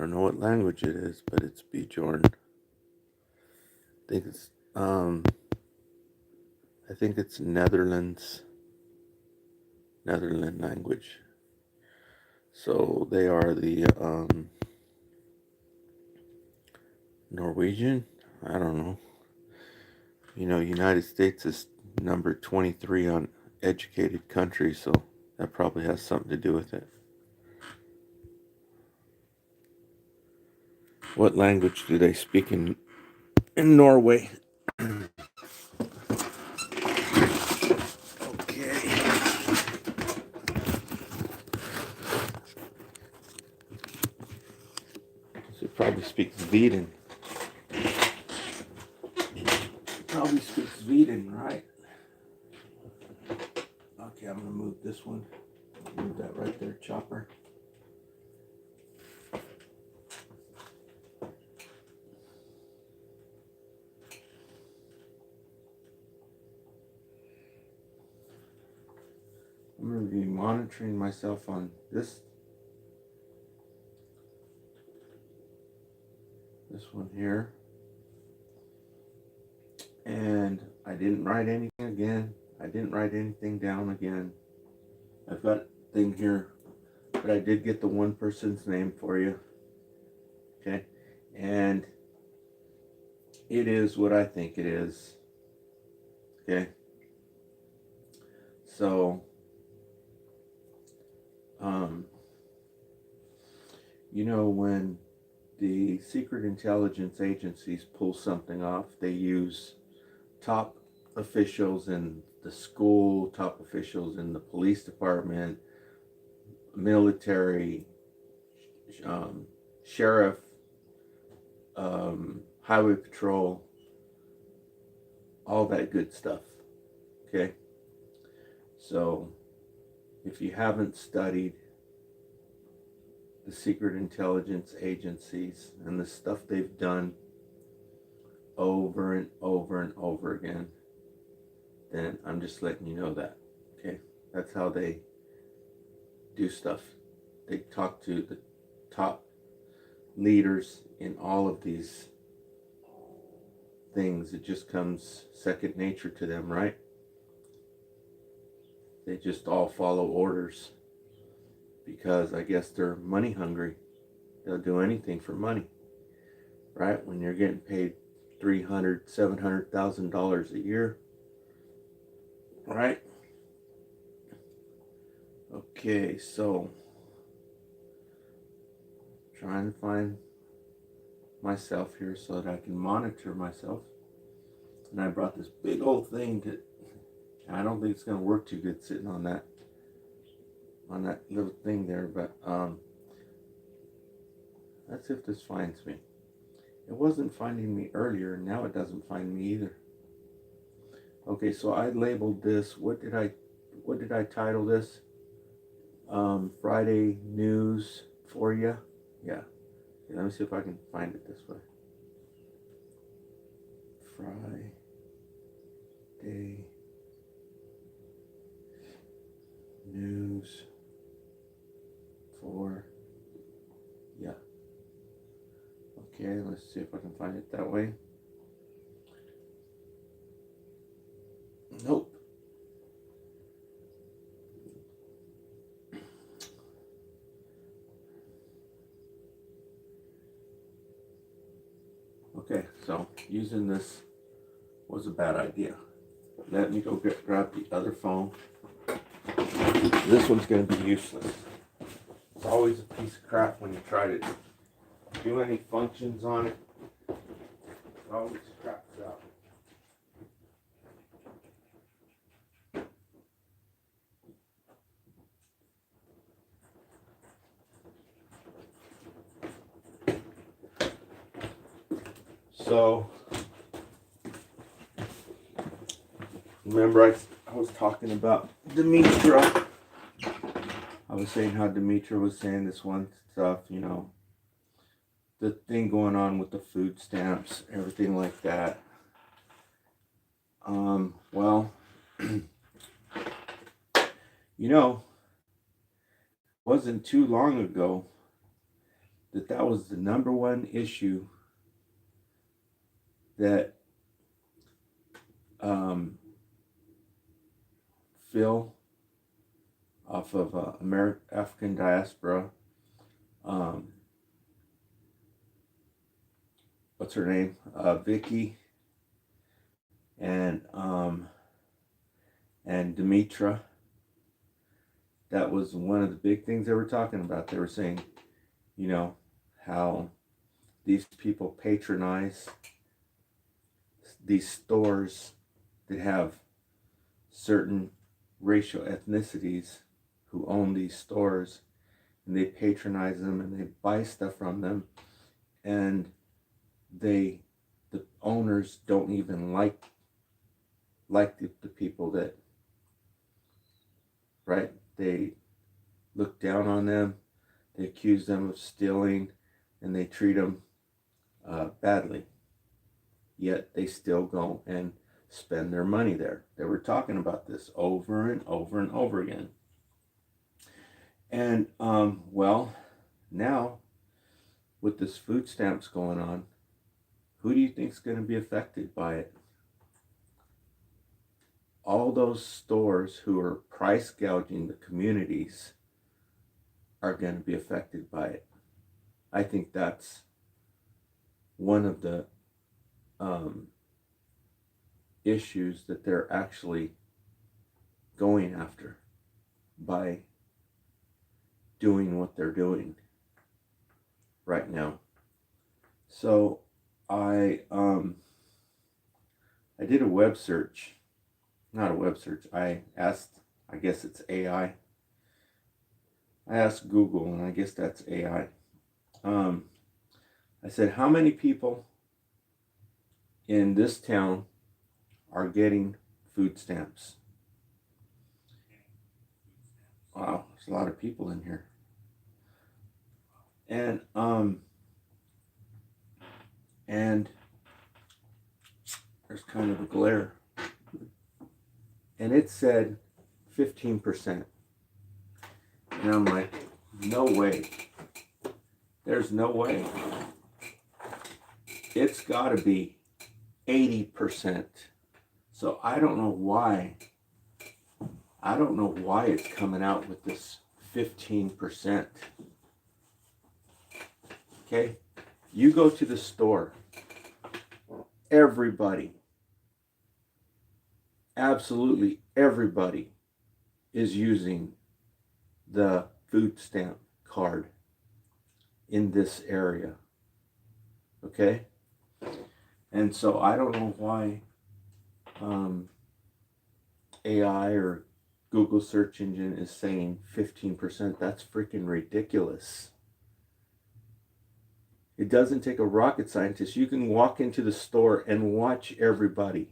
don't know what language it is, but it's Bjorn. think it's um I think it's Netherlands language. So they are the Norwegian. I don't know. United States is number 23 on educated countries, so that probably has something to do with it. What language do they speak in Norway? Okay. So it probably speaks Sweden. Probably speaks Sweden, right? Okay, I'm gonna move this one. Move that right there, chopper. I'm going to be monitoring myself on this one here. And I didn't write anything again. I didn't write anything down again. I've got a thing here, but I did get the one person's name for you. Okay. And it is what I think it is. Okay. So, when the secret intelligence agencies pull something off, they use top officials in the school, top officials in the police department, military, sheriff, highway patrol, all that good stuff. Okay? So, if you haven't studied the secret intelligence agencies and the stuff they've done over and over and over again, then I'm just letting you know that. Okay? That's how they do stuff. They talk to the top leaders in all of these things. It just comes second nature to them, right? They just all follow orders because I guess they're money hungry. They'll do anything for money, right? When you're getting paid $700,000 a year, right? Okay, so trying to find myself here so that I can monitor myself. And I brought this big old thing I don't think it's going to work too good sitting on that little thing there, but let's see if this finds me. It wasn't finding me earlier, and now it doesn't find me either. Okay, so I labeled this. What did I title this? Friday news for you. Yeah. Okay, let me see if I can find it this way. Friday news for yeah. Okay, let's see if I can find it that way. Nope. Okay, so using this was a bad idea. Let me go grab the other phone. This one's going to be useless. It's always a piece of crap when you try to do any functions on it. It always craps out. So, remember I was talking about Demetra. I was saying how Demetra was saying this one stuff, the thing going on with the food stamps, everything like that. Well, wasn't too long ago that was the number one issue that Phil off of African Diaspora, what's her name, Vicky, and Demetra. That was one of the big things they were talking about. They were saying, you know, how these people patronize these stores that have certain racial ethnicities who own these stores, and they patronize them and they buy stuff from them, and the owners don't even like the people that, right, they look down on them, they accuse them of stealing, and they treat them badly, yet they still go and spend their money there. They were talking about this over and over and over again. And well, now with this food stamps going on, who do you think is going to be affected by it? All those stores who are price gouging the communities are going to be affected by it. I think that's one of the issues that they're actually going after by doing what they're doing right now. So I did a web search, not a web search. I asked, I guess it's AI. I asked Google, and I guess that's AI. I said, how many people in this town are getting food stamps? Wow, there's a lot of people in here. And there's kind of a glare. And it said 15%. And I'm like, no way. There's no way. It's got to be 80%. So I don't know why. I don't know why it's coming out with this 15%. Okay? You go to the store. Everybody, absolutely everybody, is using the food stamp card in this area. Okay? And so I don't know why AI or Google search engine is saying 15%. That's freaking ridiculous. It doesn't take a rocket scientist. You can walk into the store and watch everybody.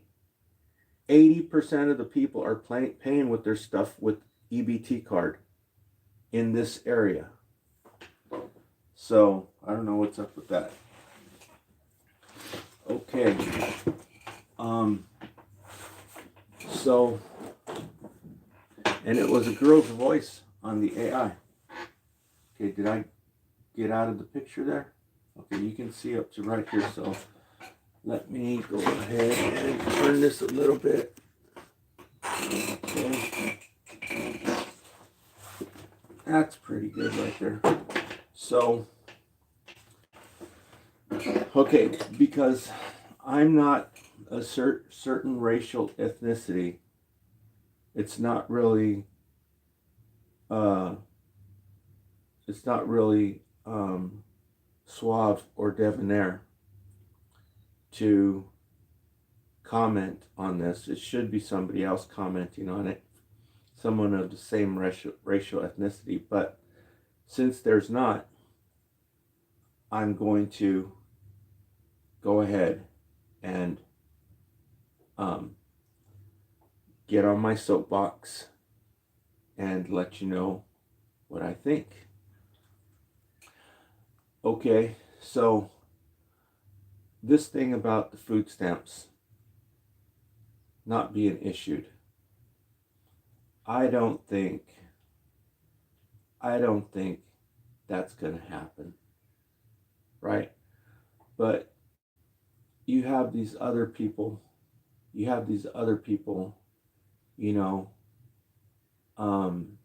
80% of the people are paying with their stuff with EBT card in this area. So I don't know what's up with that. Okay. So, and it was a girl's voice on the AI. Okay, did I get out of the picture there? Okay, you can see up to right here, so let me go ahead and turn this a little bit. Okay. That's pretty good right there. So, okay, because I'm not a certain racial ethnicity, it's not really suave or debonair to comment on this. It should be somebody else commenting on it, someone of the same racial ethnicity. But since there's not, I'm going to go ahead and get on my soapbox and let you know what I think. Okay, so this thing about the food stamps not being issued, I don't think that's going to happen. right? But you have these other people, you have these other people, you know, um,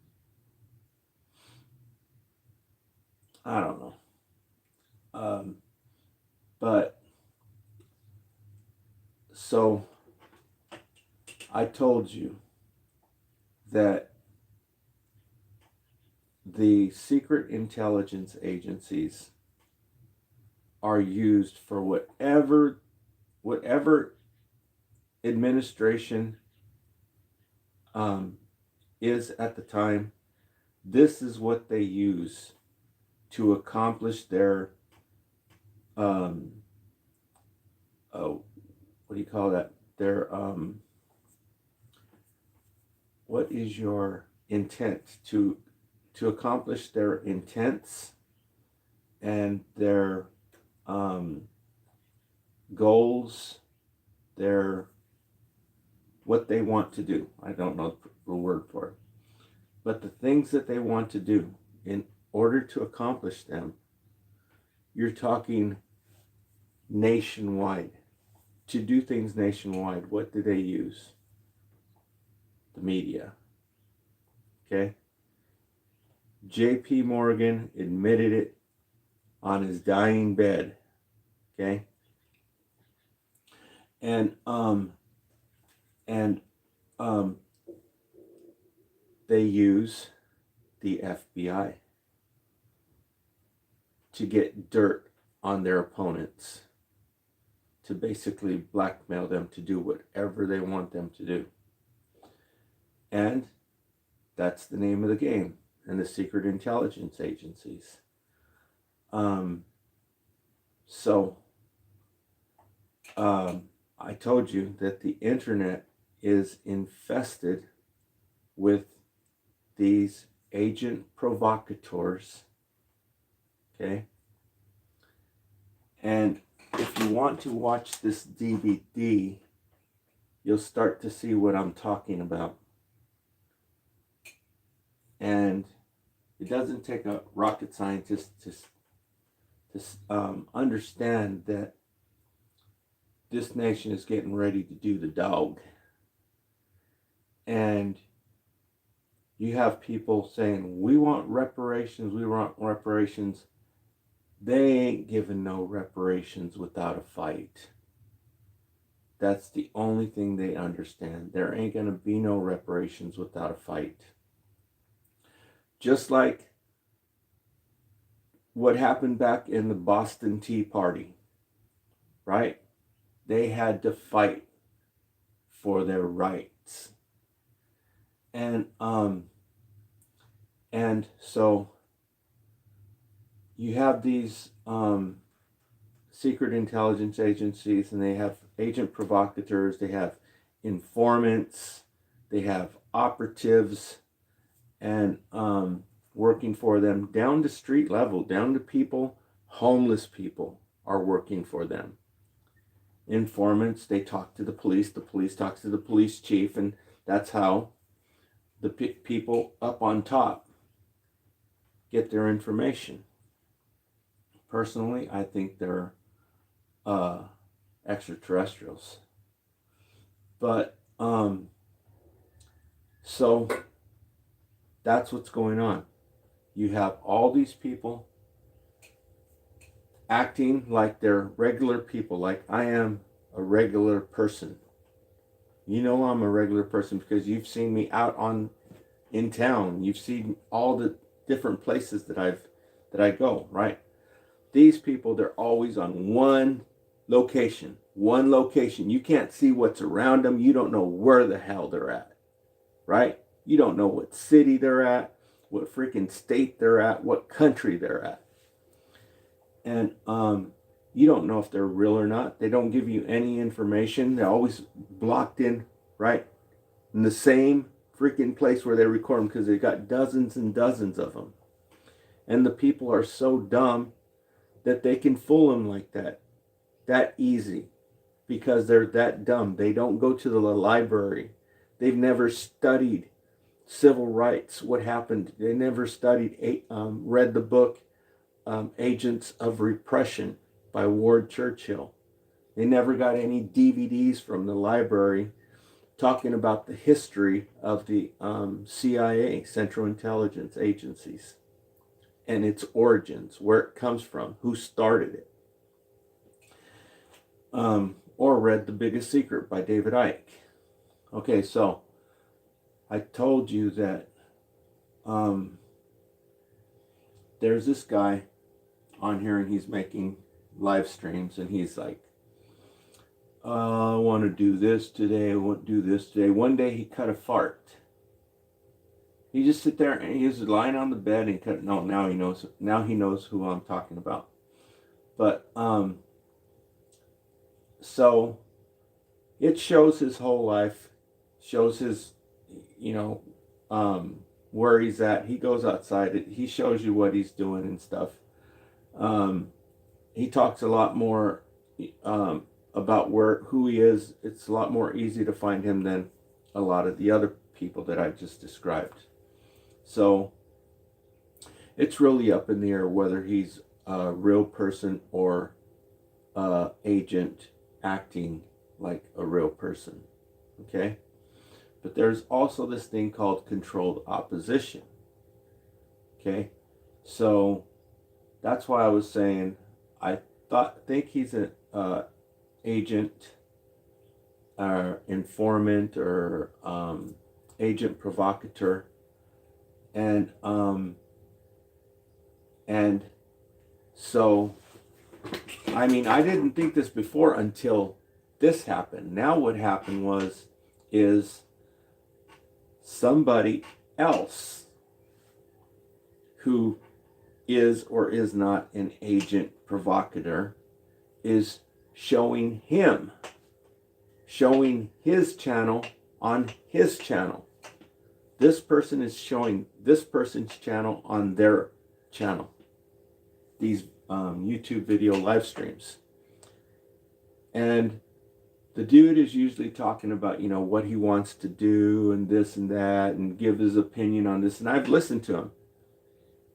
I don't know. Um, but so I told you that the secret intelligence agencies are used for whatever administration um, is at the time. This is what they use to accomplish their um, oh, what do you call that? Their what is your intent to accomplish their intents and their um, goals, their what they want to do. I don't know the word for it, but the things that they want to do in order to accomplish them, you're talking nationwide. To do things nationwide, what do they use? The media. Okay. J.P. Morgan admitted it on his dying bed. Okay. And and um, they use the FBI to get dirt on their opponents, to basically blackmail them to do whatever they want them to do. And that's the name of the game. And the secret intelligence agencies. So I told you that the internet is infested with these agent provocateurs. Okay. And if you want to watch this DVD, you'll start to see what I'm talking about. And it doesn't take a rocket scientist to understand that this nation is getting ready to do the dog. And you have people saying, we want reparations, we want reparations. They ain't giving no reparations without a fight. That's the only thing they understand. There ain't going to be no reparations without a fight. Just like what happened back in the Boston Tea Party, right? They had to fight for their rights. And so you have these secret intelligence agencies, and they have agent provocateurs, they have informants, they have operatives, and working for them down to street level, down to people, homeless people are working for them. Informants, they talk to the police talks to the police chief, and that's how the people up on top get their information. Personally, I think they're extraterrestrials. But so that's what's going on. You have all these people acting like they're regular people, like I am a regular person. You know I'm a regular person because you've seen me out in town. You've seen all the different places that I go, right? These people, they're always on one location. You can't see what's around them. You don't know where the hell they're at, right? You don't know what city they're at, what freaking state they're at, what country they're at. And you don't know if they're real or not. They don't give you any information. They're always blocked in, right? In the same freaking place where they record them, because they got dozens and dozens of them. And the people are so dumb that they can fool them like that easy, because they're that dumb. They don't go to the library. They've never studied civil rights, what happened. They never studied, read the book Agents of Repression by Ward Churchill. They never got any DVDs from the library talking about the history of the CIA, Central Intelligence Agencies, and its origins, where it comes from, who started it. Or read The Biggest Secret by David Icke. Okay, so I told you that there's this guy on here and he's making live streams and he's like, I want to do this today, I want to do this today. One day he cut a fart. He just sit there and he was lying on the bed and he cut. No, now he knows. Now he knows who I'm talking about. But so it shows his whole life, shows his, where he's at. He goes outside. He shows you what he's doing and stuff. He talks a lot more about who he is. It's a lot more easy to find him than a lot of the other people that I just described. So it's really up in the air whether he's a real person or agent acting like a real person. Okay? But there's also this thing called controlled opposition. Okay? So that's why I was saying I think he's an agent or informant or agent provocateur. And so, I mean, I didn't think this before until this happened. Now what happened is somebody else who is or is not an agent provocateur is showing his channel on his channel. This person is showing this person's channel on their channel. These YouTube video live streams. And the dude is usually talking about, what he wants to do and this and that and give his opinion on this. And I've listened to him.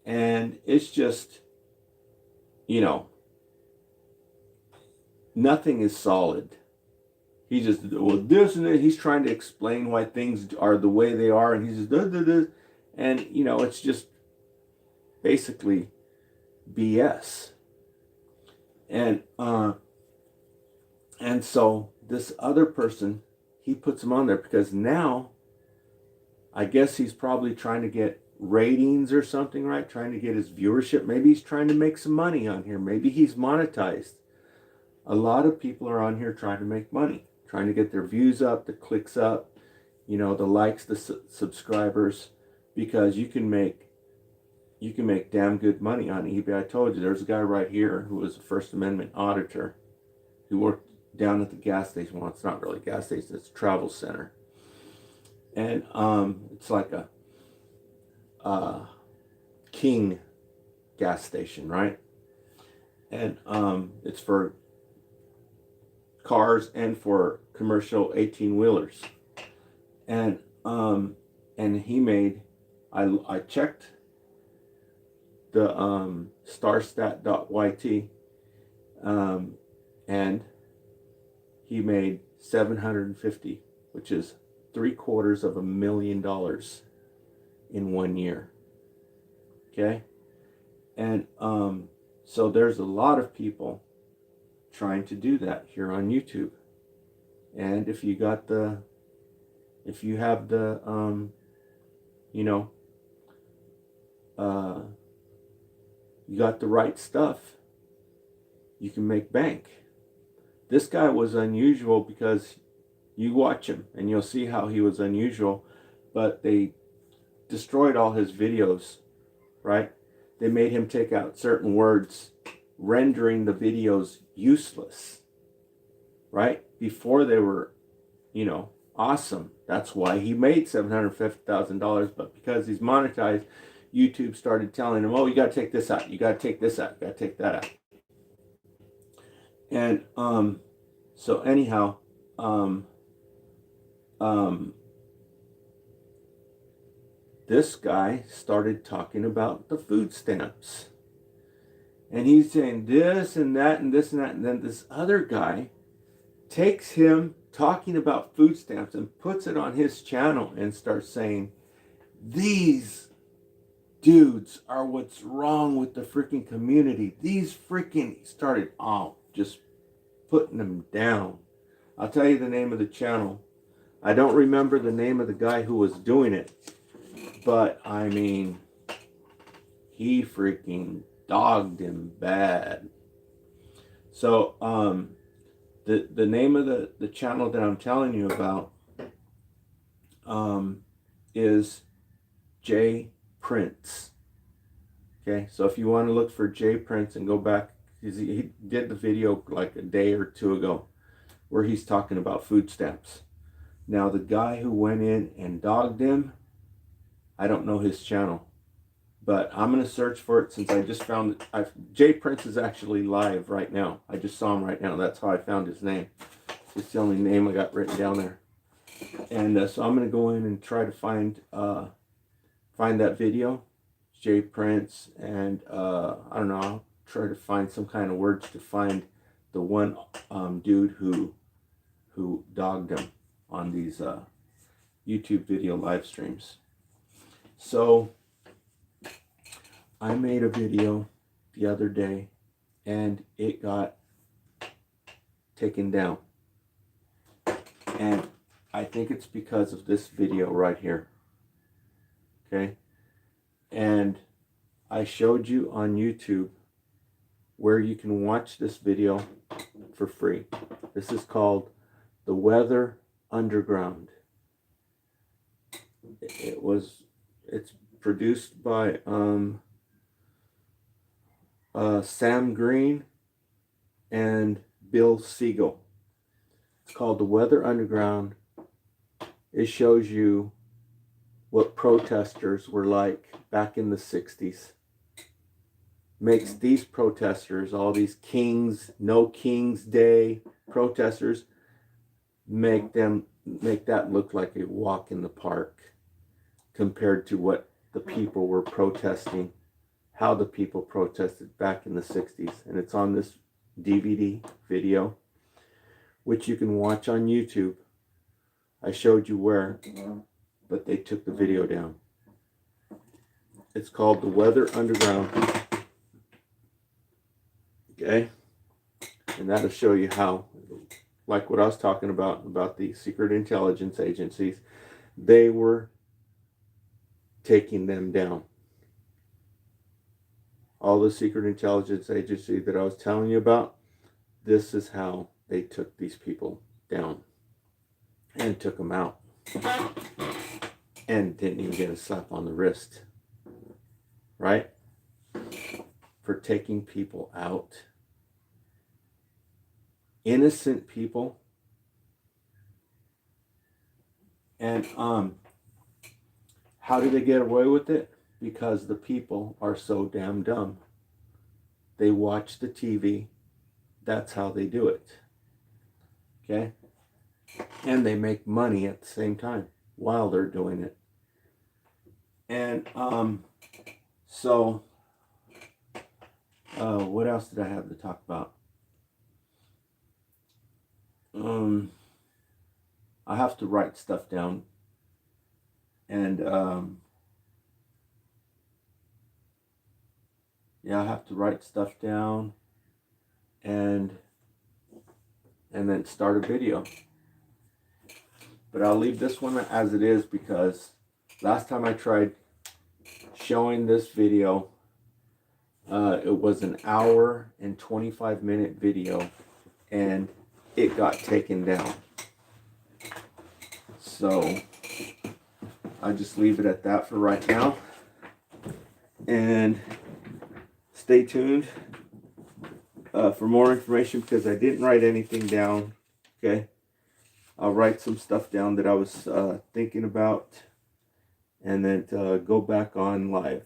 And it's just, nothing is solid. He just, this and that. He's trying to explain why things are the way they are. And he's just, duh, duh, duh. And, it's just basically BS. And so this other person, he puts him on there because now I guess he's probably trying to get ratings or something, right? Trying to get his viewership. Maybe he's trying to make some money on here. Maybe he's monetized. A lot of people are on here trying to make money, trying to get their views up, the clicks up, the likes, the subscribers, because you can make damn good money on eBay. I told you, there's a guy right here who was a First Amendment auditor who worked down at the gas station. Well, it's not really a gas station, it's a travel center. And it's like a King gas station, right? And it's for cars and for commercial 18-wheelers. And he made, I checked the starstat.yt, and he made $750, which is $750,000 in 1 year. Okay? And so there's a lot of people trying to do that here on YouTube. And if you have the you got the right stuff, you can make bank. This guy was unusual because you watch him and you'll see how he was unusual, but they destroyed all his videos, right? They made him take out certain words, rendering the videos useless, right? Before they were, awesome. That's why he made $750,000, but because he's monetized, YouTube started telling him, oh, you got to take this out, you got to take this out, you got to take that out. And so anyhow, this guy started talking about the food stamps. And he's saying this and that and this and that. And then this other guy takes him talking about food stamps and puts it on his channel and starts saying, these dudes are what's wrong with the freaking community. These freaking started just putting them down. I'll tell you the name of the channel. I don't remember the name of the guy who was doing it, but I mean, he freaking dogged him bad. So the name of the channel that I'm telling you about is J Prince. Okay, so if you want to look for J Prince and go back, he did the video like a day or two ago where he's talking about food stamps. Now the guy who went in and dogged him, I don't know his channel, but I'm going to search for it since I just found it. J Prince is actually live right now. I just saw him right now. That's how I found his name. It's the only name I got written down there. And so I'm going to go in and try to find that video, J Prince, and I don't know, I'll try to find some kind of words to find the one dude who dogged him on these YouTube video live streams. So I made a video the other day and it got taken down. And I think it's because of this video right here. Okay? And I showed you on YouTube where you can watch this video for free. This is called The Weather Underground. It's produced by Sam Green and Bill Siegel. It's called The Weather Underground. It shows you what protesters were like back in the 60s. Makes these protesters, all these Kings, No King's Day protesters, make that look like a walk in the park compared to what the people were protesting, how the people protested back in the 60s. And it's on this DVD video, which you can watch on YouTube. I showed you where, but they took the video down. It's called The Weather Underground. Okay? And that'll show you how, like what I was talking about the secret intelligence agencies, they were taking them down. All the secret intelligence agency that I was telling you about, this is how they took these people down and took them out. And didn't even get a slap on the wrist. Right? For taking people out. Innocent people. And how do they get away with it? Because the people are so damn dumb. They watch the TV. That's how they do it. Okay? And they make money at the same time while they're doing it. And so what else did I have to talk about? I have to write stuff down. And yeah, I have to write stuff down and then start a video. But I'll leave this one as it is because last time I tried showing this video, it was an hour and 25-minute video and it got taken down. So I'll just leave it at that for right now. And stay tuned for more information because I didn't write anything down. Okay. I'll write some stuff down that I was thinking about and then go back on live.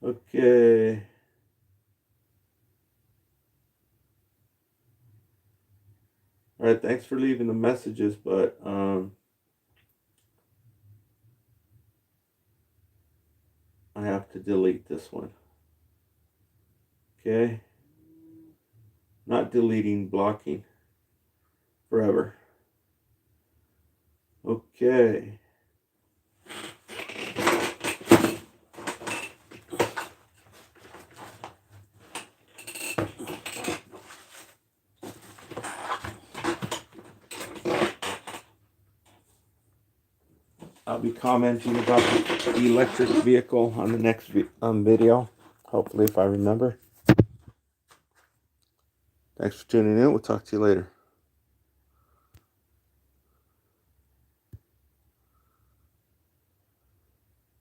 Okay. All right, thanks for leaving the messages, but I have to delete this one. Okay? Not deleting, blocking forever. Okay. I'll be commenting about the electric vehicle on the next video. Hopefully, if I remember. Thanks for tuning in. We'll talk to you later.